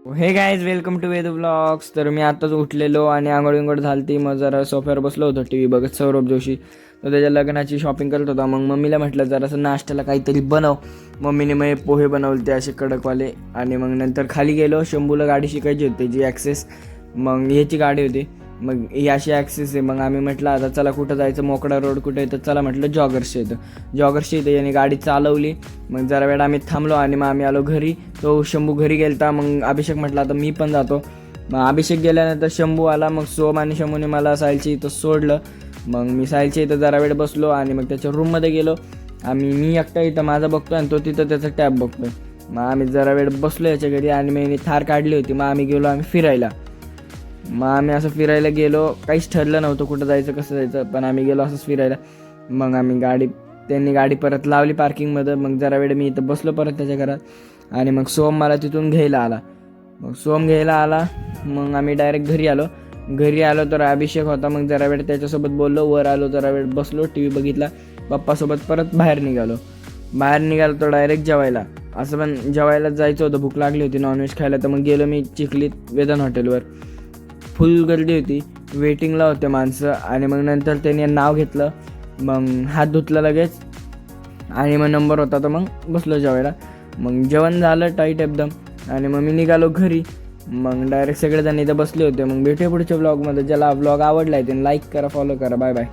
हे guys welcome to Ved blogs. तर मी आत्ताच उठलेलो आणि आंघोळ विंघोळ झालती. मग जरा सोफ्यावर बसलो होतो टी व्ही बघत. सौरभ जोशी तर त्याच्या लग्नाची शॉपिंग करत होता. मग मम्मीला म्हटलं जरासं नाश्त्याला काहीतरी बनव. मम्मीने मग पोहे बनवले असे कडकवाले. आणि मग नंतर खाली गेलो. शंभूला गाडी शिकायची होती जी ॲक्सेस, मग ह्याची गाडी होती. मग ही अशी ॲक्सेस आहे. मग आम्ही म्हटलं आता चला कुठं जायचं, मोकळा रोड कुठे येतं, चला म्हटलं जॉगर्सच्या येतं. जॉगर्सच्या इथं याने गाडी चालवली. मग जरा वेळ आम्ही थांबलो आणि मग आम्ही आलो घरी. तो शंभू घरी गेलता. मग अभिषेक म्हटला आता मी पण जातो. मग अभिषेक गेल्यानंतर शंभू आला. मग सोम आणि शंभूने मला साहिलच्या इथं सोडलं. मग मी साहिलच्या इथं जरा वेळ बसलो आणि मग त्याच्या रूममध्ये गेलो. मी एकटा इथं माझा बघतो आणि तो तिथं त्याचा टॅब बघतोय. मग आम्ही जरा वेळ बसलो याच्या घरी आणि मी थार काढली होती. मग आम्ही गेलो फिरायला. मग आम्ही असं फिरायला गेलो. काहीच ठरलं नव्हतं कुठं जायचं कसं जायचं, पण आम्ही गेलो असंच फिरायला. मग त्यांनी गाडी परत लावली पार्किंगमध्ये. मग जरा वेळ मी इथं बसलो परत त्याच्या घरात आणि मग सोम मला तिथून घ्यायला आला. मग आम्ही डायरेक्ट घरी आलो तर अभिषेक होता. मग जरा वेळ त्याच्यासोबत बोललो. वर आलो, जरा वेळ बसलो, टी व्ही बघितला. पप्पासोबत परत बाहेर निघालो तो डायरेक्ट जेवायला. असं पण जेवायला जायचं होतं, भूक लागली होती नॉनव्हेज खायला. तर मग गेलो मी चिखलीत वेदन हॉटेलवर. फुल गर्दी होती, वेटिंगला होते माणसं. आणि मग नंतर त्यांनी नाव घेतलं. मग हात धुतला लगेच आणि मग नंबर होता तर मग बसलो जेवायला. मग जेवण झालं टाईट एकदम आणि मग मी निघालो घरी. मग डायरेक्ट सगळेजण इथं बसले होते. मग भेटूया पुढच्या ब्लॉगमध्ये. ज्याला ब्लॉग आवडला आहे त्यांनी लाईक करा, फॉलो करा. Bye bye.